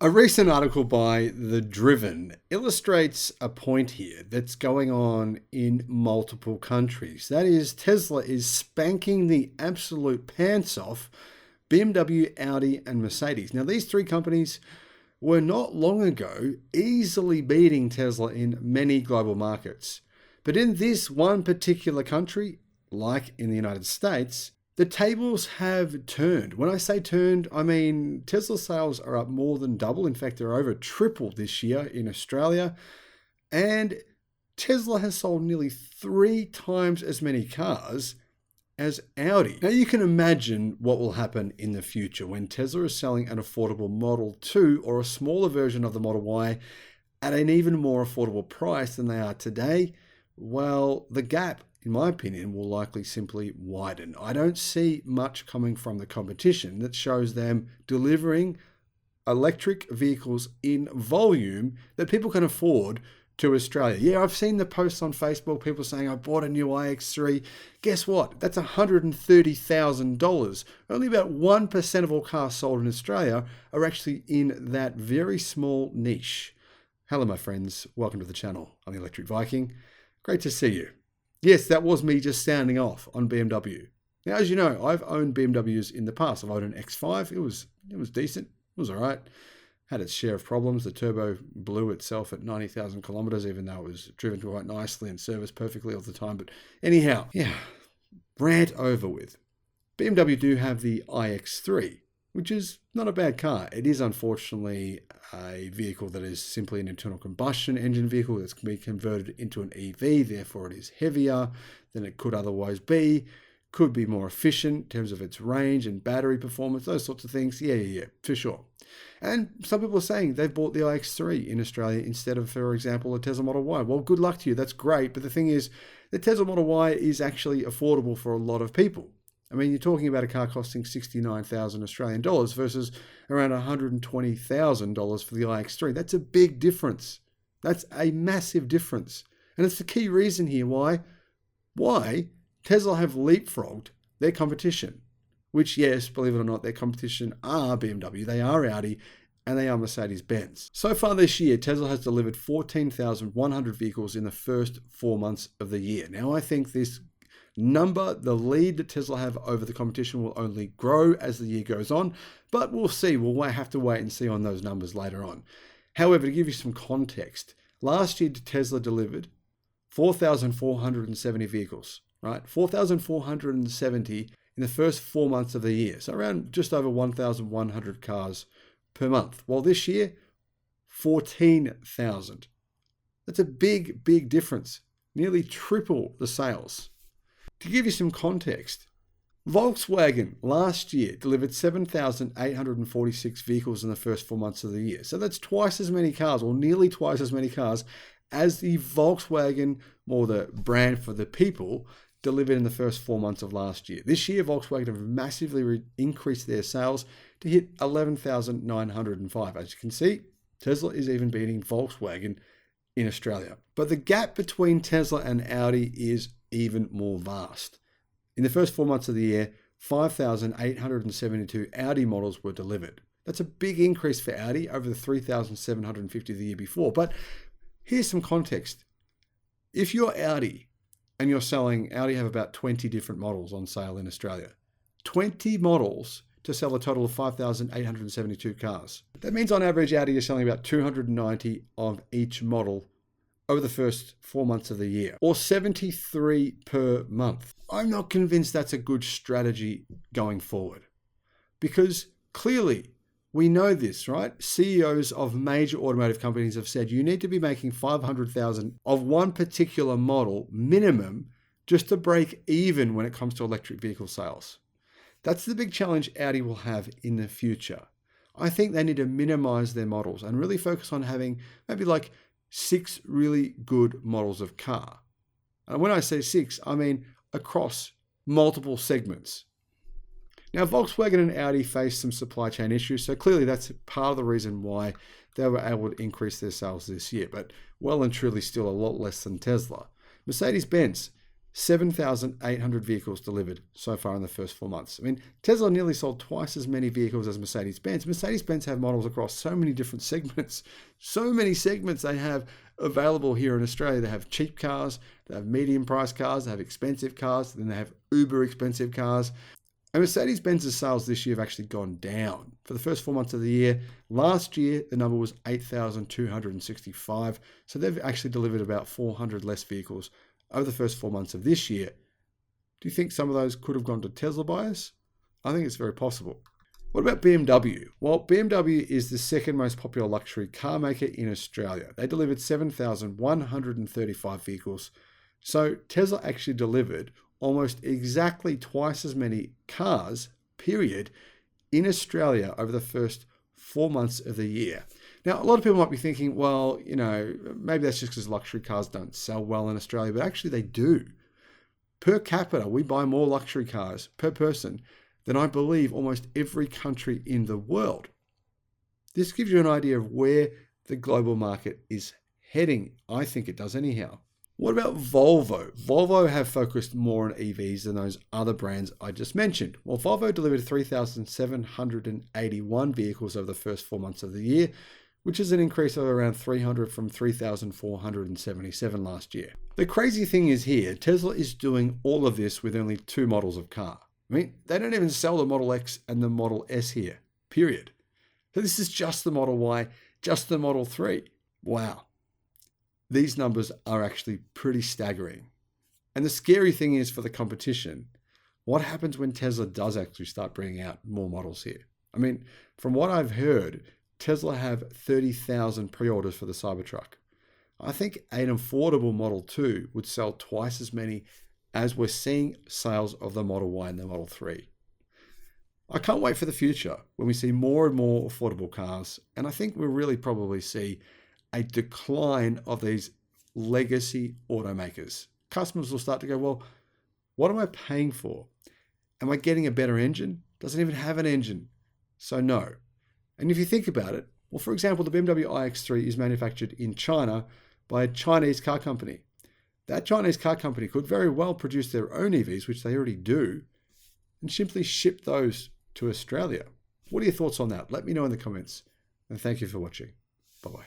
A recent article by The Driven illustrates a point here that's going on in multiple countries. That is, Tesla is spanking the absolute pants off BMW, Audi, and Mercedes. Now, these three companies were not long ago easily beating Tesla in many global markets. But in this one particular country, like in the United States, the tables have turned. When I say turned, I mean Tesla sales are up more than double. In fact, they're over triple this year in Australia. And Tesla has sold nearly 3 times as many cars as Audi. Now you can imagine what will happen in the future when Tesla is selling an affordable Model 2 or a smaller version of the Model Y at an even more affordable price than they are today. Well, the gap, in my opinion, will likely simply widen. I don't see much coming from the competition that shows them delivering electric vehicles in volume that people can afford to Australia. Yeah, I've seen the posts on Facebook, people saying, I bought a new iX3. Guess what? That's $130,000. Only about 1% of all cars sold in Australia are actually in that very small niche. Hello, my friends. Welcome to the channel. I'm the Electric Viking. Great to see you. Yes, that was me just sounding off on BMW. Now, as you know, I've owned BMWs in the past. I've owned an X5. It was decent. It was all right. Had its share of problems. The turbo blew itself at 90,000 kilometers, even though it was driven quite nicely and serviced perfectly all the time. But anyhow, yeah, rant over with. BMW do have the iX3, which is not a bad car. It is unfortunately a vehicle that is simply an internal combustion engine vehicle that's can be converted into an EV. Therefore, it is heavier than it could otherwise be. Could be more efficient in terms of its range and battery performance, those sorts of things. Yeah, for sure. And some people are saying they've bought the iX3 in Australia instead of, for example, a Tesla Model Y. Well, good luck to you. That's great. But the thing is, the Tesla Model Y is actually affordable for a lot of people. I mean, you're talking about a car costing 69,000 Australian dollars versus around $120,000 for the iX3. That's a big difference. That's a massive difference. And it's the key reason here why Tesla have leapfrogged their competition, which, yes, believe it or not, their competition are BMW, they are Audi, and they are Mercedes-Benz. So far this year, Tesla has delivered 14,100 vehicles in the first 4 months of the year. Now, I think this number, the lead that Tesla have over the competition, will only grow as the year goes on, but we'll see. We'll have to wait and see on those numbers later on. However, to give you some context, last year Tesla delivered 4,470 vehicles, right? 4,470 in the first 4 months of the year. So around just over 1,100 cars per month. While this year, 14,000. That's a big, big difference. Nearly triple the sales. To give you some context, Volkswagen last year delivered 7,846 vehicles in the first 4 months of the year. So that's twice as many cars, or nearly twice as many cars, as the Volkswagen, or the brand for the people, delivered in the first 4 months of last year. This year, Volkswagen have massively increased their sales to hit 11,905. As you can see, Tesla is even beating Volkswagen in Australia. But the gap between Tesla and Audi is even more vast. In the first 4 months of the year, 5,872 Audi models were delivered. That's a big increase for Audi over the 3,750 the year before. But here's some context. If you're Audi and you're selling, Audi have about 20 different models on sale in Australia. 20 models to sell a total of 5,872 cars. That means on average, Audi is selling about 290 of each model over the first 4 months of the year, or 73 per month. I'm not convinced that's a good strategy going forward, because clearly we know this, right? CEOs of major automotive companies have said you need to be making 500,000 of one particular model minimum just to break even when it comes to electric vehicle sales. That's the big challenge Audi will have in the future. I think they need to minimize their models and really focus on having maybe like 6 really good models of car. And when I say 6, I mean across multiple segments. Now, Volkswagen and Audi face some supply chain issues, so clearly that's part of the reason why they were able to increase their sales this year, but well and truly still a lot less than Tesla. Mercedes-Benz, 7,800 vehicles delivered so far in the first 4 months. I mean, Tesla nearly sold twice as many vehicles as Mercedes-Benz. Mercedes-Benz have models across so many different segments. So many segments they have available here in Australia. They have cheap cars, they have medium price cars, they have expensive cars, then they have uber expensive cars. And Mercedes-Benz's sales this year have actually gone down. For the first 4 months of the year, last year the number was 8,265. So they've actually delivered about 400 less vehicles over the first 4 months of this year. Do you think some of those could have gone to Tesla buyers? I think it's very possible. What about BMW? Well, BMW is the second most popular luxury car maker in Australia. They delivered 7,135 vehicles. So Tesla actually delivered almost exactly twice as many cars, period, in Australia over the first 4 months of the year. Now, a lot of people might be thinking, well, maybe that's just because luxury cars don't sell well in Australia, but actually they do. Per capita, we buy more luxury cars per person than I believe almost every country in the world. This gives you an idea of where the global market is heading. I think it does anyhow. What about Volvo? Volvo have focused more on EVs than those other brands I just mentioned. Well, Volvo delivered 3,781 vehicles over the first 4 months of the year, which is an increase of around 300 from 3,477 last year. The crazy thing is here, Tesla is doing all of this with only 2 models of car. I mean, they don't even sell the Model X and the Model S here, period. So this is just the Model Y, just the Model 3. Wow. These numbers are actually pretty staggering. And the scary thing is for the competition, what happens when Tesla does actually start bringing out more models here? I mean, from what I've heard, Tesla have 30,000 pre-orders for the Cybertruck. I think an affordable Model 2 would sell twice as many as we're seeing sales of the Model Y and the Model 3. I can't wait for the future when we see more and more affordable cars, and I think we'll really probably see a decline of these legacy automakers. Customers will start to go, well, what am I paying for? Am I getting a better engine? Doesn't even have an engine. So no. And if you think about it, well, for example, the BMW iX3 is manufactured in China by a Chinese car company. That Chinese car company could very well produce their own EVs, which they already do, and simply ship those to Australia. What are your thoughts on that? Let me know in the comments. And thank you for watching.